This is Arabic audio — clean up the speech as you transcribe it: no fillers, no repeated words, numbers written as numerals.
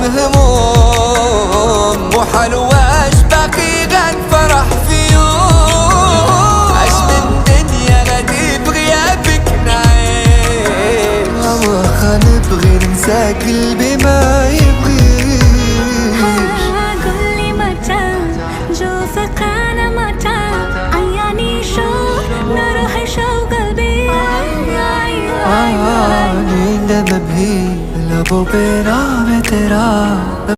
هموم مو حلوة باقي غن فرح في يوم عش من دنيا غادي بغيابك نعيش واخا نبغي ننسى قلبي ما يبغيش قولي متى نشوفك انا متى عياني شوق نروح شوق قلبي नींद में भी लबों पे नाम है तेरा।